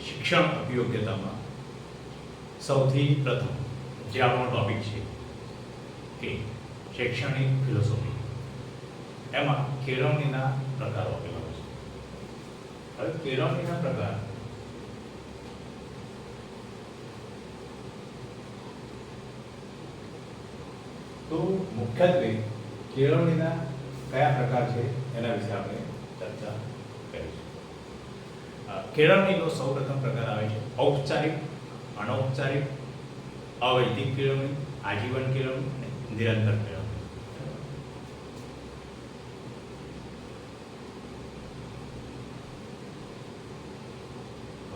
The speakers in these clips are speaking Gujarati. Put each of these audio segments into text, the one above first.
શિક્ષણ અભિયોગ્યતામાં સૌથી પ્રથમ જે આપણો ટોપિક છે કે શૈક્ષણિક ફિલોસોફી, એમાં કેળવણીના પ્રકારો આપેલા છે. હવે કેળવણીના પ્રકાર તો મુખ્યત્વે કેળવણીના કયા પ્રકાર છે એના વિશે આપણે ચર્ચા કરીશું. કેળવણીનો સૌપ્રથમ પ્રકાર આવે છે ઔપચારિક, અનૌપચારિક, અવૈધિક કેળવણી, આજીવન કેળવણી અને નિરંતર કેળવણી.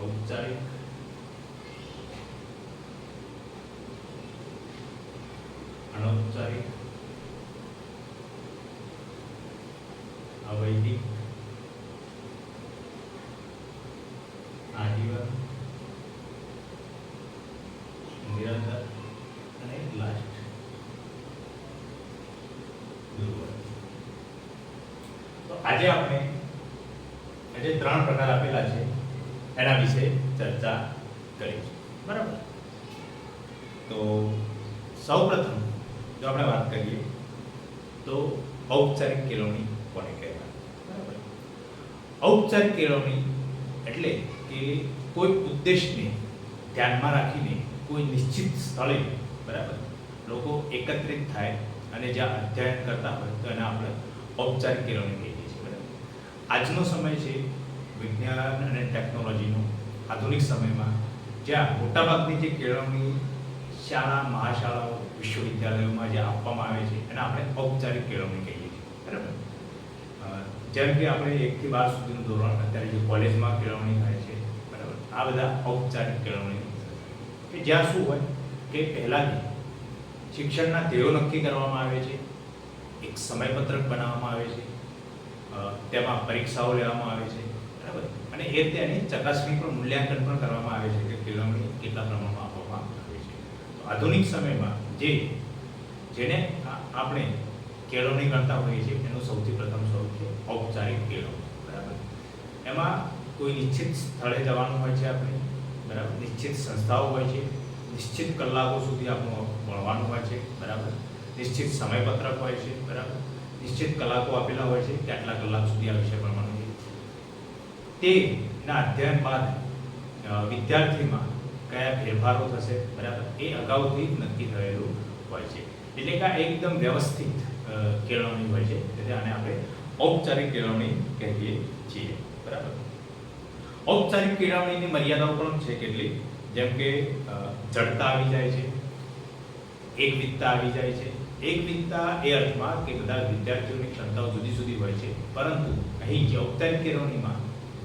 ઔપચારિક, અનૌપચારિક, અવૈધિક, આજીવન, નિરંતર અને લાસ્ટ દુર્વળ. તો આજે આપણે જે ત્રણ પ્રકાર આપેલા છે એના વિશે ચર્ચા કરીશું. બરાબર. તો સૌપ્રથમ જો આપણે વાત કરીએ તો ઔપચારિક કેળવણી કોને કહેવાય? બરાબર. ઔપચારિક કેળવણી એટલે કે કોઈ ઉદ્દેશને ધ્યાનમાં રાખીને કોઈ નિશ્ચિત સ્થળે, બરાબર, લોકો એકત્રિત થાય અને જ્યાં અધ્યયન કરતા હોય તો એને આપણે ઔપચારિક કેળવણી કહીએ છીએ. બરાબર. આજનો સમય છે વિજ્ઞાન અને ટેકનોલોજીનો. આધુનિક સમયમાં જ્યાં મોટાભાગની જે કેળવણી શાળા, મહાશાળાઓ, વિશ્વવિદ્યાલયોમાં જે આપવામાં આવે છે એને આપણે ઔપચારિક કેળવણી કહીએ છીએ. બરાબર. જેમ કે આપણે 1 થી 12 સુધીનું ધોરણ અત્યારે જે કોલેજમાં કેળવણી થાય છે, બરાબર, આ બધા ઔપચારિક કેળવણી કે જ્યાં શું હોય કે પહેલાંથી શિક્ષણના ધ્યેયો નક્કી કરવામાં આવે છે, એક સમયપત્રક બનાવવામાં આવે છે, તેમાં પરીક્ષાઓ લેવામાં આવે છે, બરાબર, અને એ તેની ચકાસણી પણ, મૂલ્યાંકન પણ કરવામાં આવે છે કે કેળવણી કેટલા પ્રમાણમાં આપવામાં આવે છે. આધુનિક સમયમાં જેને આપણે કેળવણી કરતા હોઈએ છીએ એનું સૌથી પ્રથમ સ્વરૂપ છે ઔપચારિક કેળવણી. બરાબર. એમાં કોઈ નિશ્ચિત સ્થળે જવાનું હોય છે આપણે, બરાબર, નિશ્ચિત સંસ્થાઓ હોય છે, નિશ્ચિત કલાકો સુધી આપણું ભણવાનું હોય છે, બરાબર, નિશ્ચિત સમયપત્રક હોય છે, બરાબર, નિશ્ચિત કલાકો આપેલા હોય છે કે આટલા કલાક સુધી આ વિષય ભણવાનું છે. તેના અધ્યયન બાદ વિદ્યાર્થીમાં કયા ફેરફારો થશે, બરાબર, એ અગાઉથી નક્કી થયેલું હોય છે. એટલે કે આ એકદમ વ્યવસ્થિત કેળવણી હોય છે. એટલે આને આપણે ઔપચારિક કેળવણી કહીએ છીએ. બરાબર. ઔપચારિક કેળવણીની મર્યાદાઓ પણ છે કેટલી, જેમ કે જડતા આવી જાય છે, એકવિધતા આવી જાય છે. એકવિધતા એ અર્થમાં કે બધા વિદ્યાર્થીઓની ક્ષમતાઓ જુદી જુદી હોય છે, પરંતુ અહીં જે ઔપચારિક કેળવણીમાં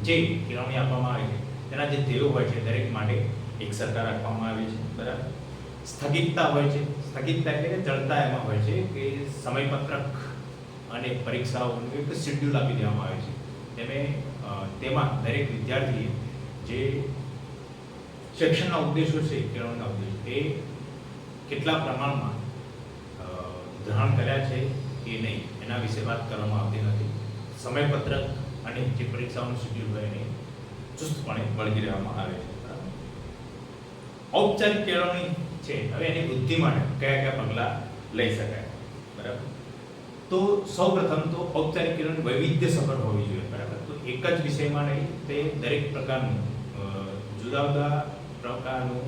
જે કેળવણી આપવામાં આવે છે તેના જે ધ્યેયો હોય છે દરેક માટે એક સરખા રાખવામાં આવે છે. બરાબર. સ્થગિતતા હોય છે. સ્થગિતતા એટલે કે જડતા એમાં હોય છે કે સમયપત્રક અને પરીક્ષાઓનું એક શેડ્યુલ આપી દેવામાં આવે છે. તેમાં દરેક વિદ્યાર્થીએ જે શિક્ષણના ઉદ્દેશો છે, કેળવણીના ઉદ્દેશો, એ કેટલા પ્રમાણમાં ગ્રહણ કર્યા છે કે નહીં એના વિશે વાત કરવામાં આવતી નથી. સમયપત્રક અને જે પરીક્ષાઓનું શેડ્યુલ હોય એને ચુસ્તપણે વળગી રહેવામાં આવે છે. ઔપચારિક કેળવણી છે, હવે એની વૃદ્ધિ માટે કયા કયા પગલાં લઈ શકાય? બરાબર. તો સૌપ્રથમ તો ઔપચારિક કેળવણી વૈવિધ્યસભર હોવી જોઈએ. બરાબર. તો એક જ વિષયમાં નહીં, તે દરેક પ્રકારનું જુદા જુદા પ્રકારનું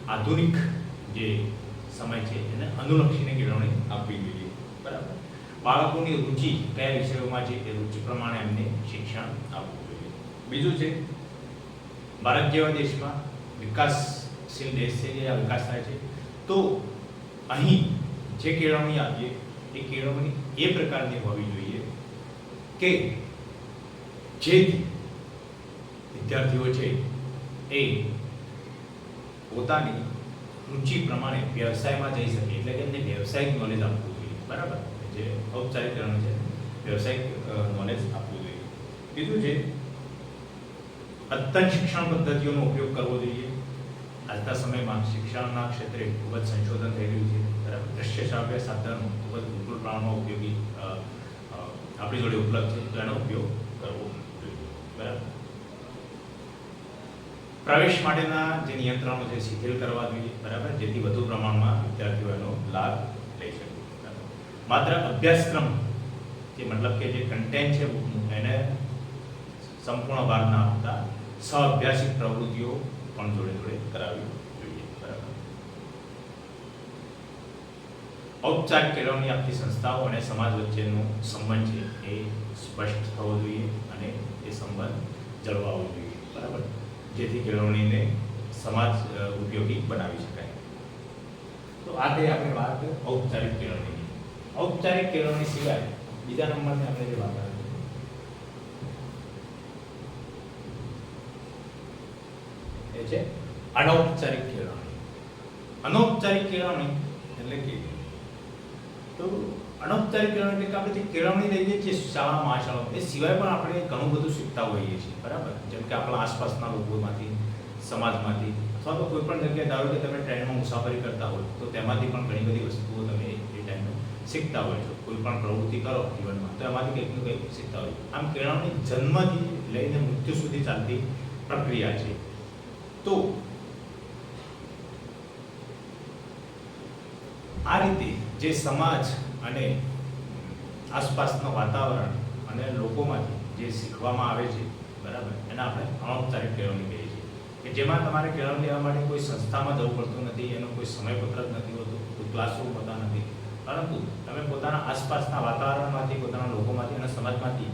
આધુનિક જે સમય છે એને અનુલક્ષીને કેળવણી આપવી જોઈએ. બરાબર. બાળકોની રુચિ કયા વિષયોમાં છે એ રુચિ પ્રમાણે એમને શિક્ષણ આપવું જોઈએ. બીજું છે, ભારત જેવા દેશમાં વિકાસશીલ દેશ છે, જે વિકાસ થાય છે, તો અહીં જે કેળવણી આપીએ એ કેળવણી એ પ્રકારની હોવી જોઈએ કે જેથી વિદ્યાર્થીઓ છે એ પોતાની રુચિ પ્રમાણે વ્યવસાયમાં જઈ શકે, એટલે કે એમને વ્યવસાયિક નોલેજ આપવું જોઈએ. બરાબર. જે ઔપચારિક કેળવણી છે, વ્યવસાયિક નોલેજ આપવું જોઈએ. બીજું છે, અદ્યતન શિક્ષણ પદ્ધતિઓનો ઉપયોગ કરવો જોઈએ. આજના સમયમાં શિક્ષણના ક્ષેત્રે ખૂબ જ સંશોધન થઈ રહ્યું છે. બરાબર. દ્રશ્ય શ્રાવ્ય સાધનો ખૂબ જ વિપુલ પ્રમાણમાં ઉપયોગી આપણી જોડે ઉપલબ્ધ છે, તો એનો ઉપયોગ કરવો જોઈએ. બરાબર. પ્રવેશ માટેના જે નિયંત્રણો છે શિથિલ કરવા જોઈએ, બરાબર, જેથી વધુ પ્રમાણમાં વિદ્યાર્થીઓ એનો લાભ લઈ શકે. માત્ર અભ્યાસક્રમ જે મતલબ કે જે કન્ટેન્ટ છે એને સંપૂર્ણ ભાર ના આપતા સહઅભ્યાસિક પ્રવૃત્તિઓ પણ જોડે જોડે કરાવવી જોઈએ, બરાબર. ઔપચારિક કેળવણી આપતી સંસ્થાઓ અને સમાજ વચ્ચેનો સંબંધ છે એ સ્પષ્ટ થવો જોઈએ અને એ સંબંધ જળવાવો જોઈએ, બરાબર, જેથી કેળવણીને સમાજ ઉપયોગી બનાવી શકાય. તો આ તે આપણે વાત ઔપચારિક કેળવણીની. ઔપચારિક કેળવણી સિવાય બીજા નંબરની આપણે જે વાત કરી એ છે અનૌપચારિક કેળવણી. અનૌપચારિક કેળવણી એટલે કે તો અનૌપચારિક કેળવણી એટલે કે આપણે જે કેળવણી લઈએ છીએ શાળા મહાશાળાઓ એ સિવાય પણ આપણે ઘણું બધું શીખતા હોઈએ છીએ, બરાબર. જેમ કે આપણા આસપાસના લોકોમાંથી, સમાજમાંથી, અથવા તો કોઈ પણ જગ્યાએ ધારો કે તમે ટ્રેનમાં મુસાફરી કરતા હોય તો તેમાંથી પણ ઘણી બધી વસ્તુઓ તમે એ ટાઈમે શીખતા હોય છો. કોઈ પણ પ્રવૃત્તિ કરો જીવનમાં તો એમાંથી કંઈક ને કંઈક શીખતા હોય. આમ કેળવણી જન્મથી લઈને મૃત્યુ સુધી ચાલતી પ્રક્રિયા છે. તો આ રીતે જે સમાજ અને આસપાસનું વાતાવરણ અને લોકોમાંથી જે શીખવામાં આવે છે, બરાબર, એને આપણે અનૌપચારિક કેળવણી કહીએ છીએ. કે જેમાં તમારે કેળવણી લેવા માટે કોઈ સંસ્થામાં જવું પડતું નથી, એનો કોઈ સમયપત્રક નથી હોતું, કોઈ ક્લાસરૂમ હોતા નથી, પરંતુ તમે પોતાના આસપાસના વાતાવરણમાંથી, પોતાના લોકોમાંથી અને સમાજમાંથી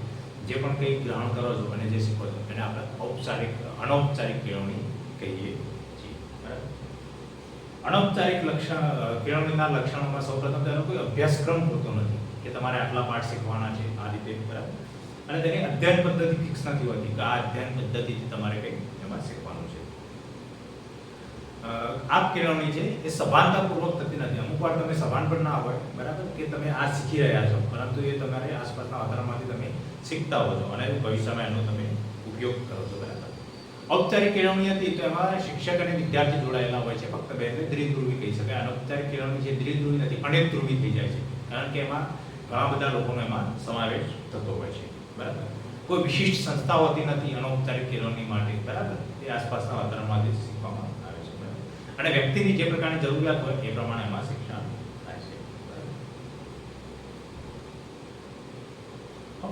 જે પણ કંઈ ગ્રહણ કરો છો અને જે શીખો છો એને આપણે અનૌપચારિક કેળવણી કહીએ છીએ, બરાબર. અનૌપચારિક કેળવણીના લક્ષણોમાં સૌપ્રથમ તેનો કોઈ અભ્યાસક્રમ હોતો નથી કે તમારે આટલા પાઠ શીખવાના છે આ રીતે, બરાબર. અને તેની અધ્યયન પદ્ધતિ ફિક્સ નથી હોતી કે આ અધ્યયન પદ્ધતિથી તમારે કંઈક એમાં શીખવાનું છે. આ કેળવણી છે એ સભાનતાપૂર્વક થતી નથી. અમુક વાર તમે સભાન પણ ના હોય, બરાબર, કે તમે આ શીખી રહ્યા છો પરંતુ એ તમારે આસપાસના વાતાવરણમાંથી તમે શીખતા હો છો અને ભવિષ્યમાં એનો તમે ઉપયોગ કરો છો, બરાબર. ઔપચારિક કેળવણી હતી તો એમાં શિક્ષક અને વિદ્યાર્થી જોડાયેલા હોય છે, ફક્ત બે દ્વિધ્રુવી કહી શકાય. અનૌપચારિક કેળવણી જે દ્વિધ્રુવી નથી, અનેક ધ્રુવી થઈ જાય છે, કારણ કે એમાં ઘણા બધા લોકોનો એમાં સમાવેશ થતો હોય છે, બરાબર. કોઈ વિશિષ્ટ સંસ્થા હોતી નથી અનૌપચારિક કેળવણી માટે, બરાબર. તે આસપાસના વાતાવરણમાંથી શીખવામાં આવે છે, બરાબર. અને વ્યક્તિની જે પ્રકારની જરૂરિયાત હોય એ પ્રમાણે એમાં શિક્ષણ થાય છે, બરાબર.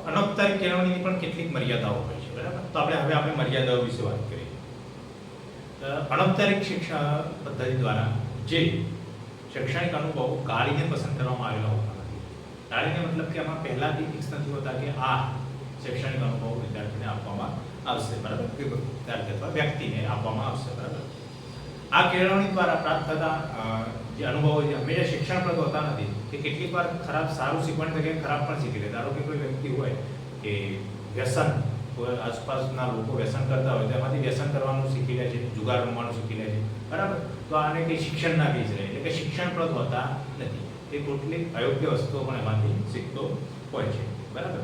અનૌપચારિક કેળવણીની પણ કેટલીક મર્યાદાઓ હોય છે, બરાબર. તો આપણે મર્યાદાઓ વિશે વાત કરીએ. અનૌપચારિક શિક્ષણ પદ્ધતિ દ્વારા જે શૈક્ષણિક અનુભવો ગાળીને પસંદ કરવામાં આવેલા હોતા નથી. ગાળીને મતલબ કે આમાં પહેલાથી ફિક્સ નથી હોતા કે આ શૈક્ષણિક અનુભવો વિદ્યાર્થીને આપવામાં આવશે, બરાબર, કે વિદ્યાર્થી અથવા વ્યક્તિને આપવામાં આવશે, બરાબર. આ કેળવણી દ્વારા પ્રાપ્ત થતા જે અનુભવો છે હંમેશા શિક્ષણપ્રદ હોતા નથી કે કેટલીક વાર સારું શીખવાની જગ્યાએ ખરાબ પણ શીખી લે. ધારો કે કોઈ વ્યક્તિ હોય કે વ્યસન, કોઈ આસપાસના લોકો વ્યસન કરતા હોય તો એમાંથી વ્યસન કરવાનું શીખી લે છે, જુગાર રમવાનું શીખી લે છે, બરાબર. તો આને કંઈ શિક્ષણ ના કહી શકાય, એટલે કે શિક્ષણપ્રદ હોતા નથી. એ કેટલીક અયોગ્ય વસ્તુઓ પણ એમાંથી શીખતો હોય છે, બરાબર.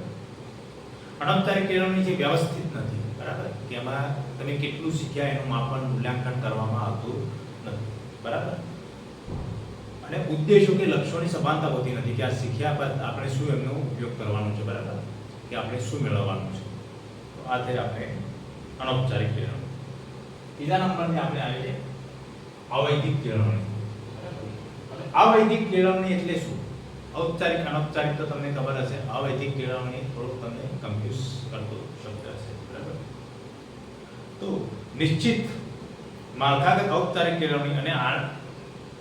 અનૌપચારિક કેળવણી જે વ્યવસ્થિત નથી, બરાબર, કે એમાં તમે કેટલું શીખ્યા એનું માપન મૂલ્યાંકન કરવામાં આવતું નથી, બરાબર. અને ઉદ્દેશો કે લક્ષ્યોની સભાનતા હોતી નથી કે આ શીખ્યા બાદ આપણે શું એમનો ઉપયોગ કરવાનો છે, બરાબર, કે આપણે શું મેળવવાનું છે. તો આ તે આપણે અનૌપચારિક કેળવણી. બીજા નંબરની આપણે આવે છે અવૈધિક કેળવણી. અવૈધિક કેળવણી એટલે શું? ઔપચારિક અનૌપચારિક તો તમને ખબર હશે. અવૈધિક કેળવણી થોડુંક તમને કન્ફ્યુઝ કરતો શબ્દ હશે, બરાબર. તો નિશ્ચિત માળખાગત ઔપચારિક કેળવણી અને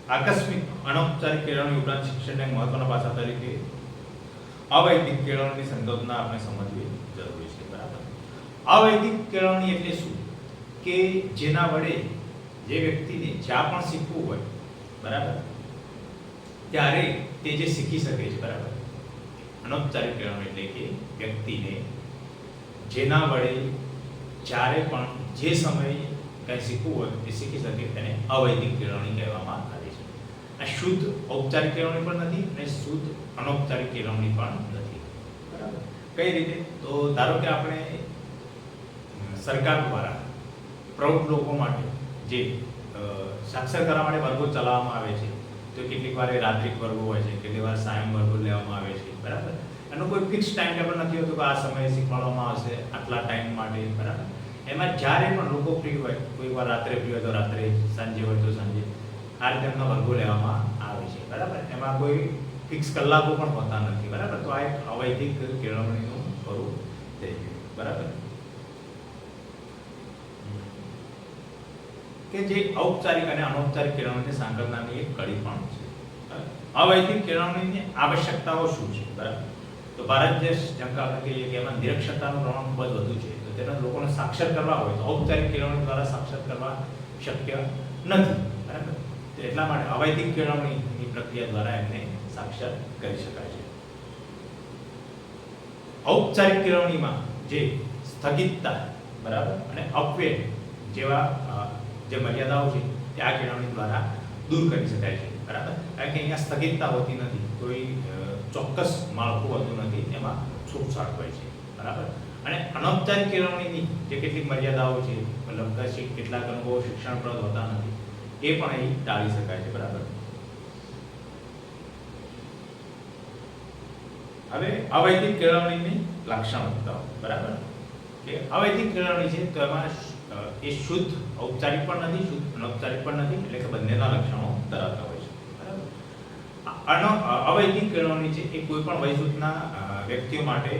આકસ્મિક અનૌપચારિક કેળવણી ઉપરાંત શિક્ષણના મહત્વના પાસા તરીકે અવૈધિક કેળવણીની સંકલ્પના આપણે સમજવી જરૂરી છે, બરાબર. અવૈધિક કેળવણી એટલે શું? કે જેના વડે જે વ્યક્તિને જ્યાં પણ શીખવું હોય, બરાબર, ત્યારે તે જે શીખી શકે છે, બરાબર. અનૌપચારિક કેળવણી એટલે કે વ્યક્તિને જેના વડે જ્યારે પણ જે સમયે કંઈ શીખવું હોય તે શીખી શકે તેને અવૈધિક કેળવણી કહેવામાં આવે છે. આ શુદ્ધ ઔપચારિક કેળવણી પણ નથી અને શુદ્ધ અનૌપચારિક કેળવણી પણ નથી, બરાબર. કઈ રીતે? તો ધારો કે આપણે સરકાર દ્વારા પ્રૌઢ લોકો માટે જે સાક્ષર કરવા માટે વર્ગો ચલાવવામાં આવે છે, તો કેટલીક વાર રાત્રિક વર્ગો હોય છે, કેટલીક વાર સાયં વર્ગો લેવામાં આવે છે, બરાબર. એનો કોઈ ફિક્સ ટાઈમ ટેબલ નથી હોતું કે આ સમયે શીખવાડવામાં આવશે આટલા ટાઈમ માટે, બરાબર. એમાં જ્યારે પણ લોકો ફ્રી હોય, કોઈ વાર રાત્રે ફ્રી હોય તો રાત્રે, સાંજે હોય તો સાંજે, આ રીતે એમના વર્ગો લેવામાં આવે છે, બરાબર. એમાં કોઈ ફિક્સ કલાકો પણ હોતા નથી, બરાબર. તો આ એક અવૈધિક કેળવણીનું સ્વરૂપ થઈ ગયું, બરાબર. કે જે ઔપચારિક અને અનૌપચારિક કેળવણીની સાંકળનાની એક કડી પણ છે. અવૈધિક કેળવણીની આવશ્યકતાઓ શું છે, બરાબર. તો ભારત દેશ જેમ કે આપણે કહીએ કે એમાં નિરક્ષરતાનું પ્રમાણ ખૂબ જ વધુ છે, તો તેના લોકોને સાક્ષર કરવા હોય તો ઔપચારિક કેળવણી દ્વારા સાક્ષર કરવા શક્ય નથી, બરાબર. તો એટલા માટે અવૈધિક કેળવણીની પ્રક્રિયા દ્વારા એમને સાક્ષર કરી શકાય છે. ઔપચારિક કેળવણીમાં જે સ્થગિતતા, બરાબર, અને અપવ્યય જેવા જે મર્યાદાઓ છે તે આ કેળવણી દ્વારા દૂર કરી શકાય છે, બરાબર. કારણ કે અહીંયા સ્થગિતતા હોતી નથી, કોઈ ચોક્કસ માળખું હોતું નથી, એમાં છૂટછાટ હોય છે, બરાબર. અને અનૌપચારિક કેળવણીની જે કેટલીક મર્યાદાઓ છે, મતલબ કેટલાક અનુભવો શિક્ષણપ્રદ હોતા નથી, એ પણ અહીં ટાળી શકાય છે, બરાબર. હવે અવૈધિક કેળવણીની લાક્ષણિકતાઓ, બરાબર. કે અવૈધિક કેળવણી છે તો એમાં એ શુદ્ધ ઔપચારિક પણ નથી, શુદ્ધ અનૌપચારિક પણ નથી, એટલે કે બંનેના લક્ષણો ધરાવતા હોય છે, બરાબર. અવૈધિક કેળવણી છે એ કોઈ પણ વય જૂથના વ્યક્તિઓ માટે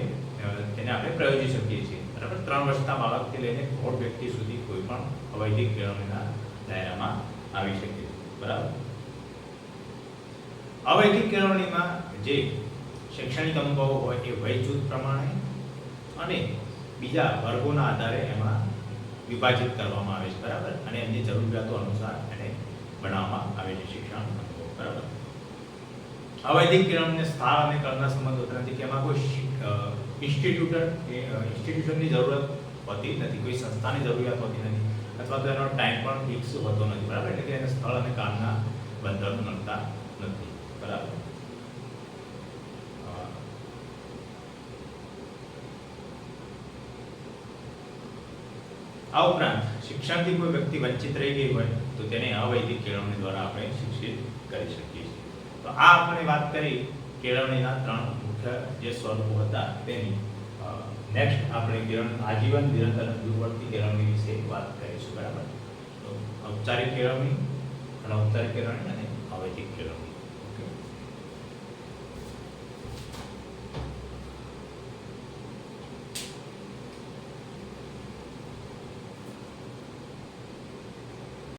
તેને આપણે પ્રયોજી શકીએ છીએ, બરાબર. 3 વર્ષના બાળકથી લઈને પ્રૌઢ વ્યક્તિ સુધી કોઈ પણ અવૈધિક કેળવણીના દાયરામાં આવી શકે છે, બરાબર. અવૈધિક કેળવણીમાં જે શૈક્ષણિક અનુભવો હોય એ વય જૂથ પ્રમાણે અને બીજા વર્ગોના આધારે એમાં વિભાજિત કરવામાં આવે છે, બરાબર. અને એમની જરૂરિયાતો અનુસાર એને બનાવવામાં આવે છે શિક્ષણ અનુભવ, બરાબર. અવૈધિક કેળવણીને સ્થળ અને કળના સંબંધ હોતા નથી, કે એમાં કોઈ ઇન્સ્ટિટ્યુશનની જરૂરત હોતી નથી, કોઈ સંસ્થાની જરૂરિયાત હોતી નથી, અથવા તો એનો ટાઈમ પણ ફિક્સ હોતો નથી, બરાબર. એટલે કે એને સ્થળ અને કાળના બંધનો મળતા નથી, બરાબર. આ ઉપરાંત શિક્ષણથી કોઈ વ્યક્તિ વંચિત રહી ગઈ હોય તો તેને અવૈધિક કેળવણી દ્વારા આપણે શિક્ષિત કરી શકીએ છીએ. તો આ આપણે વાત કરી કેળવણીના 3 મુખ્ય જે સ્વરૂપો હતા તેની. નેક્સ્ટ આપણે આજીવન, નિરંતર અને દૂરવર્તી કેળવણી વિશે વાત કરીશું, બરાબર. તો ઔપચારિક કેળવણી, અનૌપચારિક કેળવણી અને અવૈધિક કેળવણી.